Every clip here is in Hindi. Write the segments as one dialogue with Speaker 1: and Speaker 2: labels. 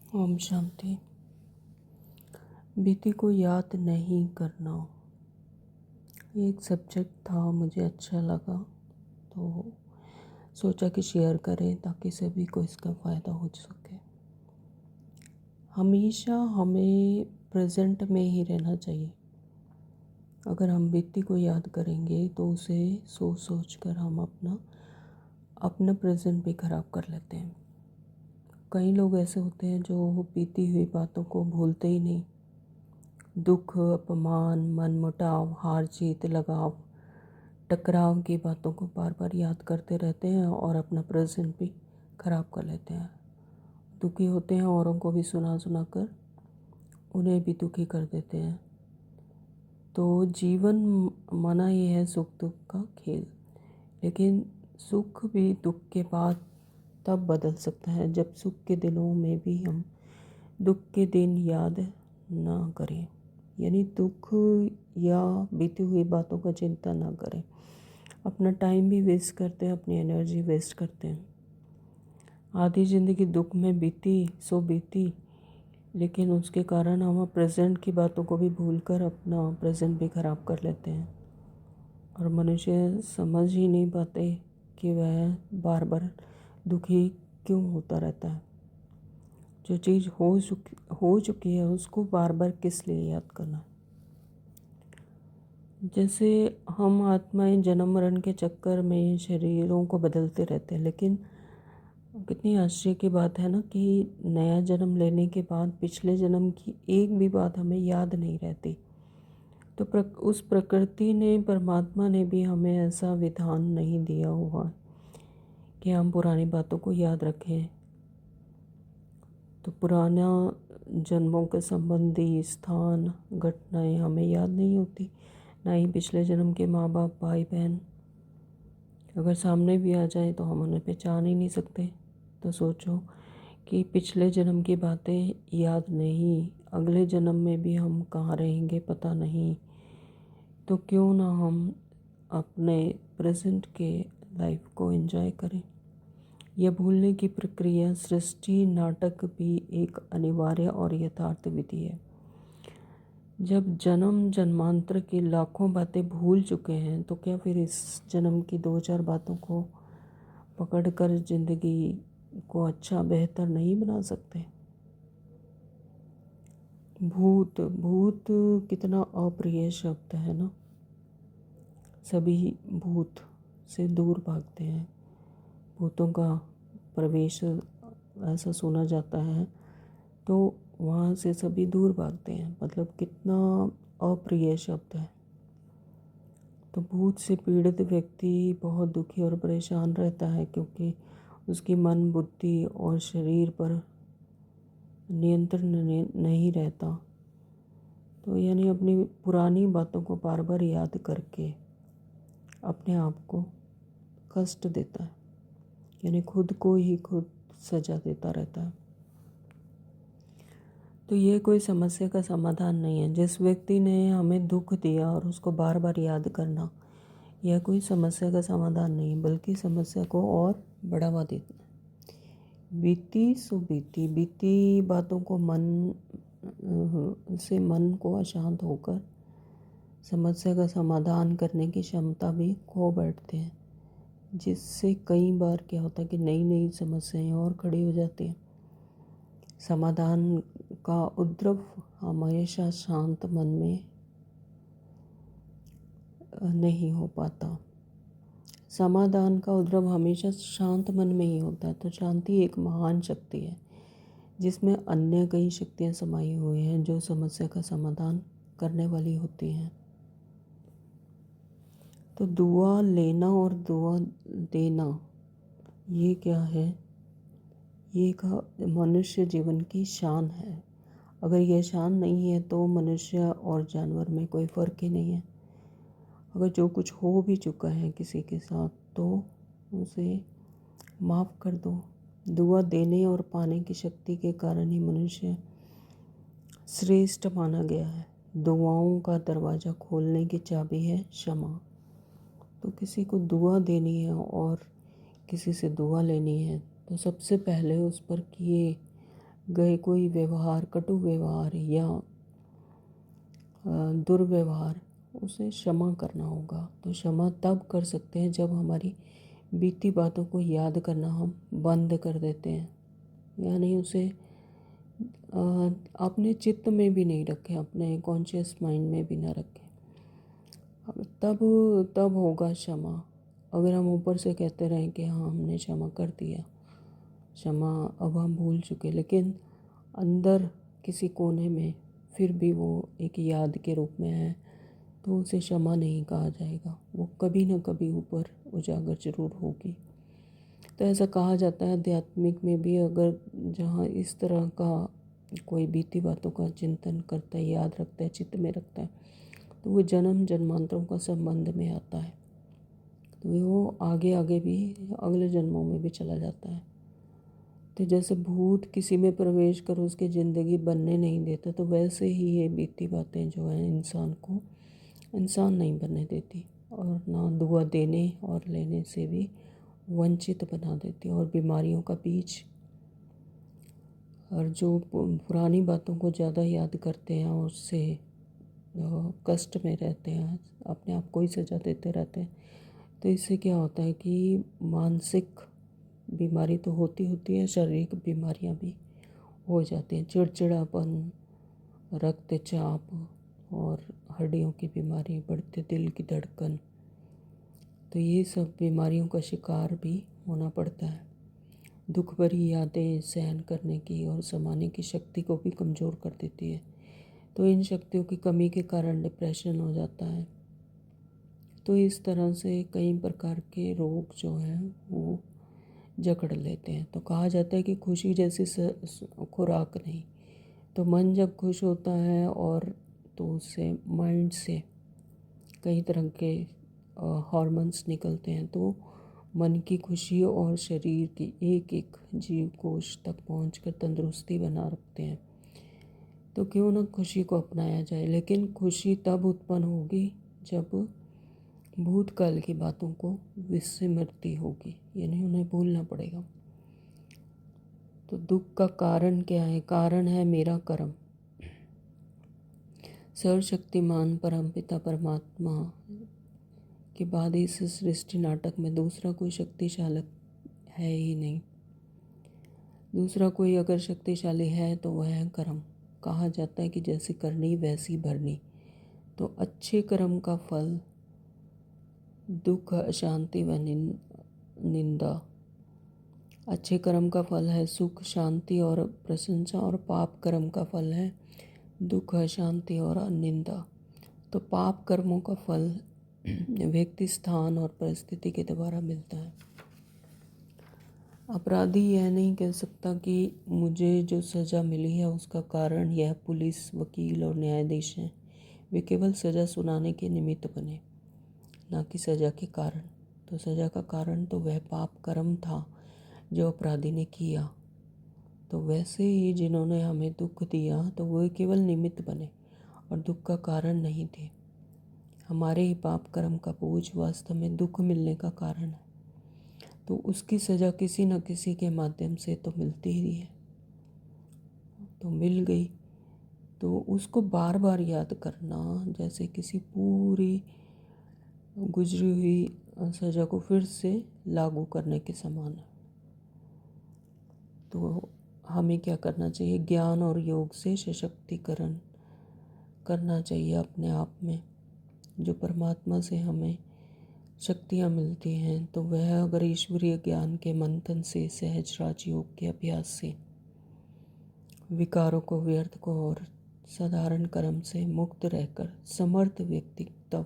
Speaker 1: ओम शांति। बीती को याद नहीं करना, ये एक सब्जेक्ट था, मुझे अच्छा लगा तो सोचा कि शेयर करें ताकि सभी को इसका फ़ायदा हो सके। हमेशा हमें प्रेजेंट में ही रहना चाहिए। अगर हम बीती को याद करेंगे तो उसे सोच सोच कर हम अपना प्रेजेंट भी ख़राब कर लेते हैं। कई लोग ऐसे होते हैं जो बीती हुई बातों को भूलते ही नहीं। दुख, अपमान, मनमुटाव, हार जीत, लगाव, टकराव की बातों को बार बार याद करते रहते हैं और अपना प्रेजेंट भी खराब कर लेते हैं। दुखी होते हैं, औरों को भी सुना सुना कर उन्हें भी दुखी कर देते हैं। तो जीवन माना ये है सुख दुख का खेल, लेकिन सुख भी दुख के बाद तब बदल सकता है जब सुख के दिनों में भी हम दुख के दिन याद ना करें, यानी दुख या बीती हुई बातों का चिंता ना करें। अपना टाइम भी वेस्ट करते हैं, अपनी एनर्जी वेस्ट करते हैं। आधी ज़िंदगी दुख में बीती सो बीती, लेकिन उसके कारण हम प्रेजेंट की बातों को भी भूलकर अपना प्रेजेंट भी ख़राब कर लेते हैं। और मनुष्य समझ ही नहीं पाते कि वह बार बार दुखी क्यों होता रहता है। जो चीज़ हो चुकी है उसको बार बार किस लिए याद करना। जैसे हम आत्माएं जन्म मरण के चक्कर में शरीरों को बदलते रहते हैं, लेकिन कितनी आश्चर्य की बात है ना कि नया जन्म लेने के बाद पिछले जन्म की एक भी बात हमें याद नहीं रहती। तो उस प्रकृति ने, परमात्मा ने भी हमें ऐसा विधान नहीं दिया हुआ कि हम पुरानी बातों को याद रखें। तो पुराना जन्मों के संबंधी स्थान, घटनाएं हमें याद नहीं होती, ना ही पिछले जन्म के माँ बाप, भाई बहन। अगर सामने भी आ जाए तो हम उन्हें पहचान ही नहीं सकते। तो सोचो कि पिछले जन्म की बातें याद नहीं, अगले जन्म में भी हम कहाँ रहेंगे पता नहीं। तो क्यों ना हम अपने प्रेजेंट के लाइफ को एंजॉय करें। यह भूलने की प्रक्रिया, सृष्टि नाटक भी एक अनिवार्य और यथार्थ विधि है। जब जन्म जन्मांतर की लाखों बातें भूल चुके हैं तो क्या फिर इस जन्म की दो चार बातों को पकड़कर जिंदगी को अच्छा बेहतर नहीं बना सकते। भूत भूत कितना अप्रिय शब्द है ना। सभी भूत से दूर भागते हैं। भूतों का प्रवेश ऐसा सुना जाता है तो वहाँ से सभी दूर भागते हैं। मतलब कितना अप्रिय शब्द है। तो भूत से पीड़ित व्यक्ति बहुत दुखी और परेशान रहता है, क्योंकि उसकी मन, बुद्धि और शरीर पर नियंत्रण नहीं रहता। तो यानी अपनी पुरानी बातों को बार बार याद करके अपने आप को कष्ट देता है, यानी खुद को ही खुद सजा देता रहता है। तो ये कोई समस्या का समाधान नहीं है। जिस व्यक्ति ने हमें दुख दिया और उसको बार बार याद करना, यह कोई समस्या का समाधान नहीं, बल्कि समस्या को और बढ़ावा देना। बीती सो बीती, बीती बातों को मन को अशांत होकर समस्या का समाधान करने की क्षमता भी खो बैठते हैं, जिससे कई बार क्या होता है कि नई नई समस्याएं और खड़ी हो जाती हैं। समाधान का उद्भव हमेशा शांत मन में नहीं हो पाता। समाधान का उद्भव हमेशा शांत मन में ही होता है। तो शांति एक महान शक्ति है जिसमें अन्य कई शक्तियाँ समाई हुई हैं जो समस्या का समाधान करने वाली होती हैं। तो दुआ लेना और दुआ देना, ये क्या है? ये एक मनुष्य जीवन की शान है। अगर यह शान नहीं है तो मनुष्य और जानवर में कोई फ़र्क ही नहीं है। अगर जो कुछ हो भी चुका है किसी के साथ तो उसे माफ़ कर दो। दुआ देने और पाने की शक्ति के कारण ही मनुष्य श्रेष्ठ माना गया है। दुआओं का दरवाज़ा खोलने की चाबी है क्षमा। तो किसी को दुआ देनी है और किसी से दुआ लेनी है तो सबसे पहले उस पर किए गए कोई व्यवहार, कटु व्यवहार या दुर्व्यवहार, उसे क्षमा करना होगा। तो क्षमा तब कर सकते हैं जब हमारी बीती बातों को याद करना हम बंद कर देते हैं, यानी उसे अपने चित्त में भी नहीं रखें, अपने कॉन्शियस माइंड में भी ना रखें। तब तब होगा क्षमा। अगर हम ऊपर से कहते रहें कि हाँ हमने क्षमा कर दिया, क्षमा, अब हम भूल चुके, लेकिन अंदर किसी कोने में फिर भी वो एक याद के रूप में है, तो उसे क्षमा नहीं कहा जाएगा। वो कभी ना कभी ऊपर उजागर जरूर होगी। तो ऐसा कहा जाता है आध्यात्मिक में भी, अगर जहाँ इस तरह का कोई बीती बातों का चिंतन करता है, याद रखता है, चित्त में रखता है, तो वो जन्म जन्मांतरों का संबंध में आता है। तो वो आगे आगे भी अगले जन्मों में भी चला जाता है। तो जैसे भूत किसी में प्रवेश कर उसकी ज़िंदगी बनने नहीं देता, तो वैसे ही ये बीती बातें जो हैं इंसान को इंसान नहीं बनने देती, और ना दुआ देने और लेने से भी वंचित बना देती, और बीमारियों का बीज। और जो पुरानी बातों को ज़्यादा याद करते हैं और उससे कष्ट में रहते हैं, अपने आप को ही सजा देते रहते हैं, तो इससे क्या होता है कि मानसिक बीमारी तो होती है, शारीरिक बीमारियां भी हो जाती हैं, चिड़चिड़ापन, रक्तचाप और हड्डियों की बीमारी, बढ़ते दिल की धड़कन, तो ये सब बीमारियों का शिकार भी होना पड़ता है। दुख भरी यादें सहन करने की और समाने की शक्ति को भी कमज़ोर कर देती है, तो इन शक्तियों की कमी के कारण डिप्रेशन हो जाता है। तो इस तरह से कई प्रकार के रोग जो हैं वो जकड़ लेते हैं। तो कहा जाता है कि खुशी जैसी खुराक नहीं। तो मन जब खुश होता है और तो उससे माइंड से कई तरह के हार्मोन्स निकलते हैं, तो मन की खुशी और शरीर की एक एक जीव कोश तक पहुंचकर तंदुरुस्ती बना रखते हैं। तो क्यों ना खुशी को अपनाया जाए, लेकिन खुशी तब उत्पन्न होगी जब भूतकाल की बातों को विस्मृति होगी, यानी उन्हें भूलना पड़ेगा। तो दुख का कारण क्या है? कारण है मेरा कर्म। सर्वशक्तिमान परमपिता परमात्मा के बाद इस सृष्टि नाटक में दूसरा कोई शक्तिशाली है ही नहीं। दूसरा कोई अगर शक्तिशाली है तो वह है कर्म। कहा जाता है कि जैसी करनी वैसी भरनी। तो अच्छे कर्म का फल दुख, अशांति व निंदा। अच्छे कर्म का फल है सुख, शांति और प्रशंसा, और पाप कर्म का फल है दुख, अशांति और निंदा। तो पाप कर्मों का फल व्यक्ति, स्थान और परिस्थिति के द्वारा मिलता है। अपराधी यह नहीं कह सकता कि मुझे जो सज़ा मिली है उसका कारण यह पुलिस, वकील और न्यायाधीश हैं। वे केवल सज़ा सुनाने के निमित्त बने, ना कि सज़ा के कारण। तो सज़ा का कारण तो वह पाप कर्म था जो अपराधी ने किया। तो वैसे ही जिन्होंने हमें दुख दिया तो वे केवल निमित्त बने और दुख का कारण नहीं थे। हमारे ही पाप कर्म का बोझ वास्तव में दुख मिलने का कारण है। तो उसकी सज़ा किसी न किसी के माध्यम से तो मिलती ही है। तो मिल गई तो उसको बार बार याद करना जैसे किसी पूरी गुजरी हुई सज़ा को फिर से लागू करने के समान है। तो हमें क्या करना चाहिए? ज्ञान और योग से सशक्तिकरण करना चाहिए अपने आप में। जो परमात्मा से हमें शक्तियाँ मिलती हैं, तो वह अगर ईश्वरीय ज्ञान के मंथन से, सहज राजयोग के अभ्यास से, विकारों को, व्यर्थ को और साधारण कर्म से मुक्त रहकर समर्थ व्यक्तित्व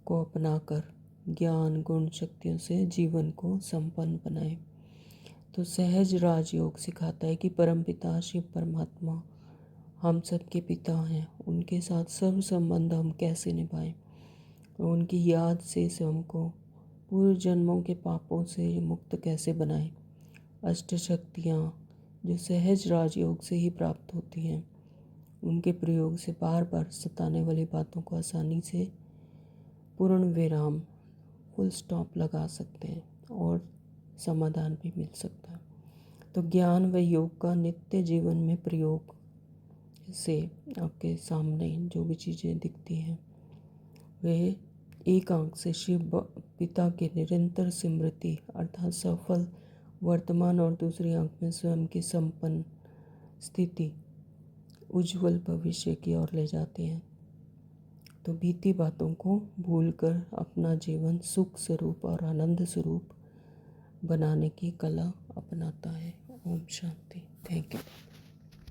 Speaker 1: को अपनाकर ज्ञान गुण शक्तियों से जीवन को संपन्न बनाए। तो सहज राजयोग सिखाता है कि परमपिता शिव परमात्मा हम सबके पिता हैं, उनके साथ सर्व संबंध हम कैसे निभाएं और उनकी याद से स्वयं को पूर्व जन्मों के पापों से मुक्त कैसे बनाएं। अष्ट शक्तियाँ जो सहज राजयोग से ही प्राप्त होती हैं, उनके प्रयोग से बार बार सताने वाली बातों को आसानी से पूर्ण विराम, फुल स्टॉप लगा सकते हैं और समाधान भी मिल सकता है। तो ज्ञान व योग का नित्य जीवन में प्रयोग से आपके सामने जो भी चीज़ें दिखती हैं वे एक आंख से शिव पिता के निरंतर स्मृति अर्थात सफल वर्तमान और दूसरी आंख में स्वयं की संपन्न स्थिति उज्जवल भविष्य की ओर ले जाती हैं। तो बीती बातों को भूलकर अपना जीवन सुख स्वरूप और आनंद स्वरूप बनाने की कला अपनाता है। ओम शांति। Thank you.